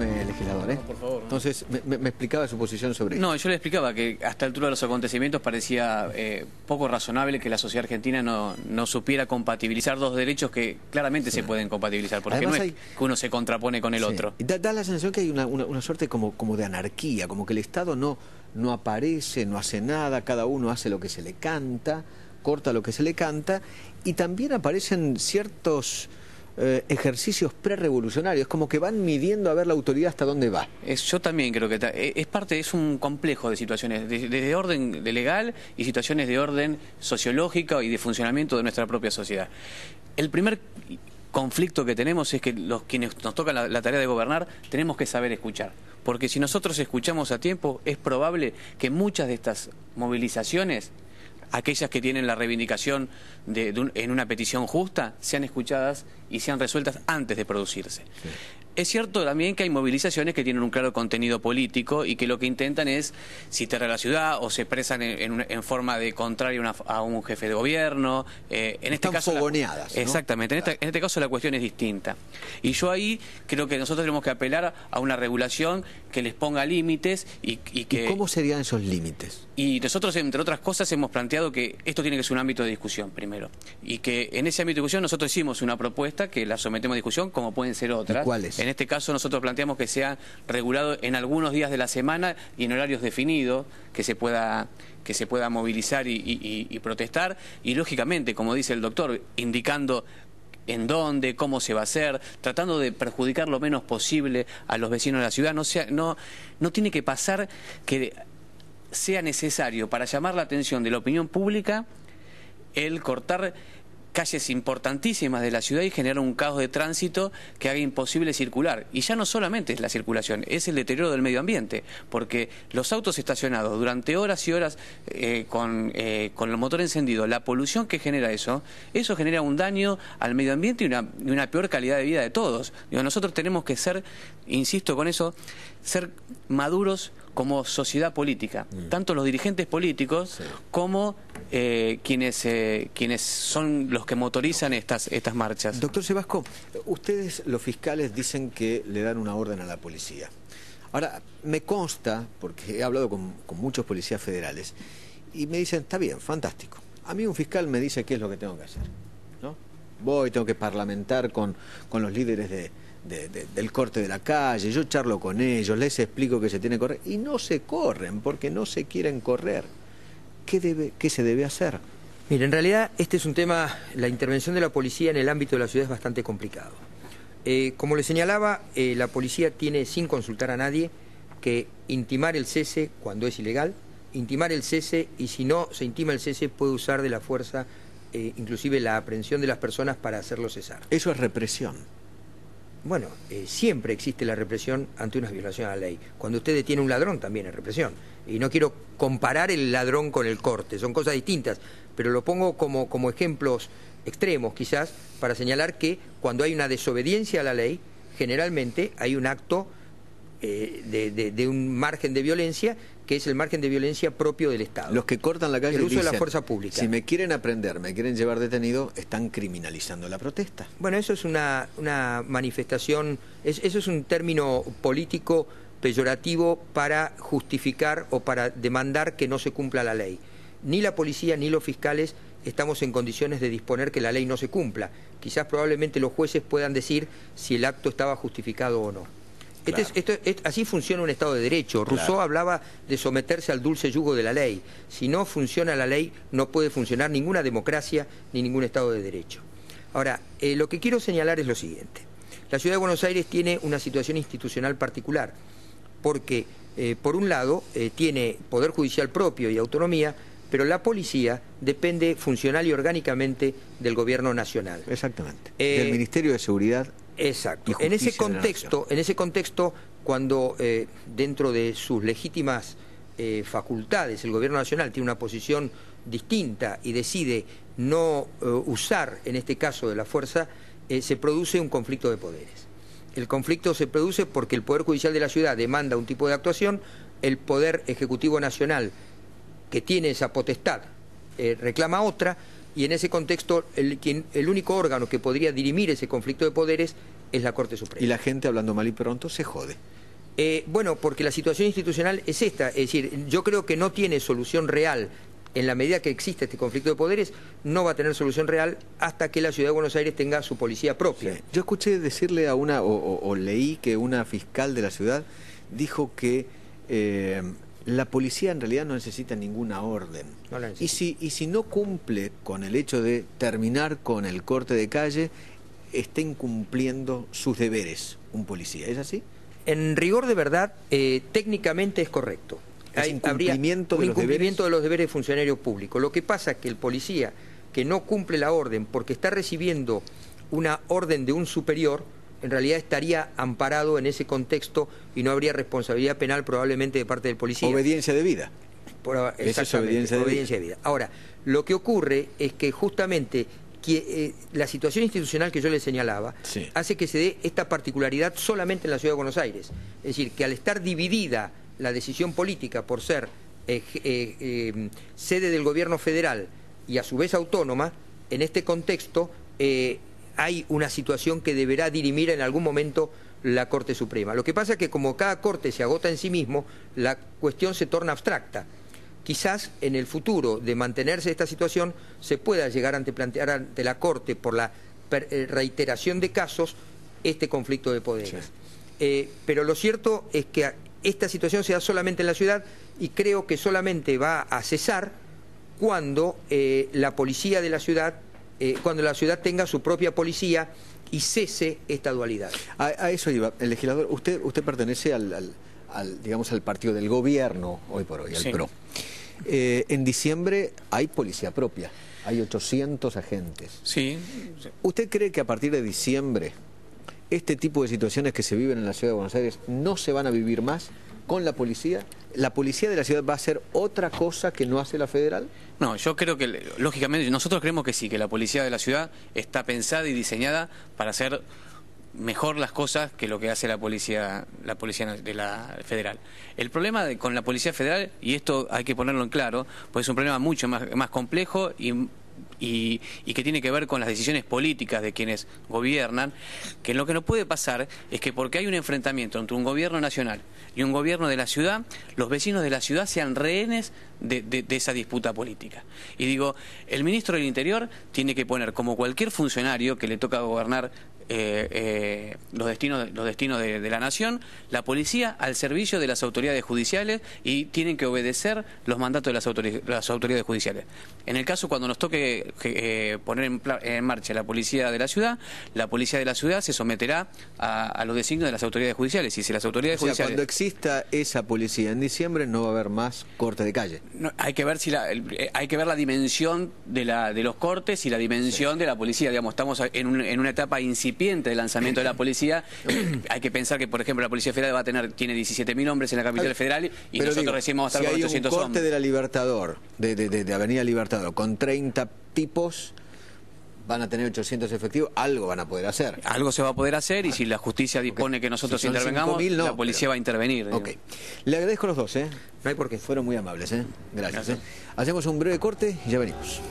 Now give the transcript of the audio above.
Legislador, ¿eh? No, por favor. No. Entonces, me explicaba su posición sobre esto. No, yo le explicaba que hasta el altura de los acontecimientos parecía poco razonable que la sociedad argentina no supiera compatibilizar dos derechos que claramente se pueden compatibilizar, porque además no es que uno se contrapone con el otro. Da la sensación que hay una suerte como de anarquía, como que el Estado no aparece, no hace nada, cada uno hace lo que se le canta, corta lo que se le canta, y también aparecen ciertos ejercicios prerevolucionarios, como que van midiendo a ver la autoridad hasta dónde va. Yo también creo que es un complejo de situaciones, de orden legal y situaciones de orden sociológico y de funcionamiento de nuestra propia sociedad. El primer conflicto que tenemos es que quienes nos toca la tarea de gobernar tenemos que saber escuchar, porque si nosotros escuchamos a tiempo es probable que muchas de estas movilizaciones, aquellas que tienen la reivindicación en una petición justa, sean escuchadas y sean resueltas antes de producirse. Sí. Es cierto también que hay movilizaciones que tienen un claro contenido político y que lo que intentan es citar a la ciudad o se expresan en forma de contrario a un jefe de gobierno. En este caso, fogoneadas, ¿no? Exactamente. En este caso la cuestión es distinta. Y yo ahí creo que nosotros tenemos que apelar a una regulación que les ponga límites y que... ¿Y cómo serían esos límites? Y nosotros, entre otras cosas, hemos planteado que esto tiene que ser un ámbito de discusión primero. Y que en ese ámbito de discusión nosotros hicimos una propuesta que la sometemos a discusión, como pueden ser otras. ¿Y cuáles? En este caso nosotros planteamos que sea regulado en algunos días de la semana y en horarios definidos, que se pueda movilizar y protestar. Y lógicamente, como dice el doctor, indicando en dónde, cómo se va a hacer, tratando de perjudicar lo menos posible a los vecinos de la ciudad. No tiene que pasar que sea necesario para llamar la atención de la opinión pública el cortar calles importantísimas de la ciudad y generar un caos de tránsito que haga imposible circular. Y ya no solamente es la circulación, es el deterioro del medio ambiente, porque los autos estacionados durante horas y horas con el motor encendido, la polución que genera eso genera un daño al medio ambiente y una peor calidad de vida de todos. Nosotros tenemos que ser, insisto con eso, ser maduros como sociedad política, tanto los dirigentes políticos como quienes son los que motorizan estas marchas. Doctor Sebasco, ustedes los fiscales dicen que le dan una orden a la policía. Ahora, me consta, porque he hablado con muchos policías federales, y me dicen, está bien, fantástico. A mí un fiscal me dice qué es lo que tengo que hacer, ¿no? Tengo que parlamentar con los líderes del corte de la calle, yo charlo con ellos, les explico que se tiene que correr, y no se corren porque no se quieren correr. ¿Qué se debe hacer? Mire, en realidad este es un tema, la intervención de la policía en el ámbito de la ciudad es bastante complicado. Como le señalaba, la policía tiene, sin consultar a nadie, que intimar el cese cuando es ilegal, intimar el cese, y si no se intima el cese puede usar de la fuerza, inclusive la aprehensión de las personas para hacerlo cesar. Eso es represión. Bueno, siempre existe la represión ante una violación a la ley. Cuando usted detiene a un ladrón también es represión. Y no quiero comparar el ladrón con el corte, son cosas distintas, pero lo pongo como ejemplos extremos quizás para señalar que cuando hay una desobediencia a la ley, generalmente hay un acto de un margen de violencia, que es el margen de violencia propio del Estado. Los que cortan la calle el uso dicen, de la fuerza pública. Si me quieren aprender, me quieren llevar detenido, están criminalizando la protesta. Bueno, eso es una manifestación, eso es un término político peyorativo para justificar o para demandar que no se cumpla la ley. Ni la policía ni los fiscales estamos en condiciones de disponer que la ley no se cumpla. Quizás probablemente los jueces puedan decir si el acto estaba justificado o no. Claro. Así funciona un Estado de Derecho. Claro. Rousseau hablaba de someterse al dulce yugo de la ley. Si no funciona la ley, no puede funcionar ninguna democracia ni ningún Estado de Derecho. Ahora, lo que quiero señalar es lo siguiente. La Ciudad de Buenos Aires tiene una situación institucional particular, porque, por un lado, tiene poder judicial propio y autonomía, pero la policía depende funcional y orgánicamente del gobierno nacional. Exactamente. Del Ministerio de Seguridad. Exacto. En ese contexto, cuando dentro de sus legítimas facultades el gobierno nacional tiene una posición distinta y decide no usar, en este caso, de la fuerza, se produce un conflicto de poderes. El conflicto se produce porque el Poder Judicial de la ciudad demanda un tipo de actuación, el Poder Ejecutivo Nacional, que tiene esa potestad, reclama otra, y en ese contexto el único órgano que podría dirimir ese conflicto de poderes es la Corte Suprema. Y la gente, hablando mal y pronto, se jode. Bueno, porque la situación institucional es esta, es decir, yo creo que no tiene solución real. En la medida que existe este conflicto de poderes, no va a tener solución real hasta que la Ciudad de Buenos Aires tenga su policía propia. Sí. Yo escuché decirle a una, o leí que una fiscal de la ciudad dijo que la policía en realidad no necesita ninguna orden. No la necesita. Y si no cumple con el hecho de terminar con el corte de calle, está incumpliendo sus deberes un policía. ¿Es así? En rigor de verdad, técnicamente es correcto. Habría un incumplimiento de los deberes de funcionario público. Lo que pasa es que el policía que no cumple la orden porque está recibiendo una orden de un superior, en realidad estaría amparado en ese contexto y no habría responsabilidad penal probablemente de parte del policía. Obediencia de vida. Esa es obediencia de vida. Ahora, lo que ocurre es que justamente la situación institucional que yo le señalaba hace que se dé esta particularidad solamente en la Ciudad de Buenos Aires. Es decir, que al estar dividida la decisión política por ser sede del gobierno federal y a su vez autónoma, en este contexto hay una situación que deberá dirimir en algún momento la Corte Suprema. Lo que pasa es que como cada corte se agota en sí mismo, la cuestión se torna abstracta. Quizás en el futuro de mantenerse esta situación se pueda llegar a plantear ante la Corte por la reiteración de casos este conflicto de poderes. Sí. Pero lo cierto es que esta situación se da solamente en la ciudad y creo que solamente va a cesar cuando la policía de la ciudad, cuando la ciudad tenga su propia policía y cese esta dualidad. A eso iba, el legislador, usted pertenece digamos, al partido del gobierno hoy por hoy, al PRO. En diciembre hay policía propia, hay 800 agentes. Sí. ¿Usted cree que a partir de diciembre este tipo de situaciones que se viven en la Ciudad de Buenos Aires no se van a vivir más con la policía? ¿La policía de la ciudad va a hacer otra cosa que no hace la federal? No, yo creo que, lógicamente, nosotros creemos que sí, que la policía de la ciudad está pensada y diseñada para hacer mejor las cosas que lo que hace la policía de la federal. El problema con la policía federal, y esto hay que ponerlo en claro, pues es un problema mucho más complejo y que tiene que ver con las decisiones políticas de quienes gobiernan, que lo que no puede pasar es que porque hay un enfrentamiento entre un gobierno nacional y un gobierno de la ciudad, los vecinos de la ciudad sean rehenes de esa disputa política. Y digo, el ministro del Interior tiene que poner, como cualquier funcionario que le toca gobernar los destinos de la nación, la policía al servicio de las autoridades judiciales y tienen que obedecer los mandatos de las autoridades judiciales. En el caso cuando nos toque poner en marcha la policía de la ciudad se someterá a los designios de las autoridades judiciales. Y si las autoridades judiciales... Cuando exista esa policía en diciembre no va a haber más corte de calle. No, hay que ver hay que ver la dimensión de los cortes y la dimensión de la policía. Digamos, estamos en una etapa incipiente del lanzamiento de la policía. Hay que pensar que, por ejemplo, la Policía Federal tiene 17.000 hombres en la capital federal y nosotros recién vamos a estar con 800 hombres. Si hay un corte de la Libertador, de Avenida Libertador, con 30 tipos, van a tener 800 efectivos, algo van a poder hacer. Algo se va a poder hacer y si la justicia dispone que nosotros intervengamos, 5.000, no, la policía va a intervenir. Le agradezco a los dos, No hay por qué. Fueron muy amables, Gracias. Hacemos un breve corte y ya venimos.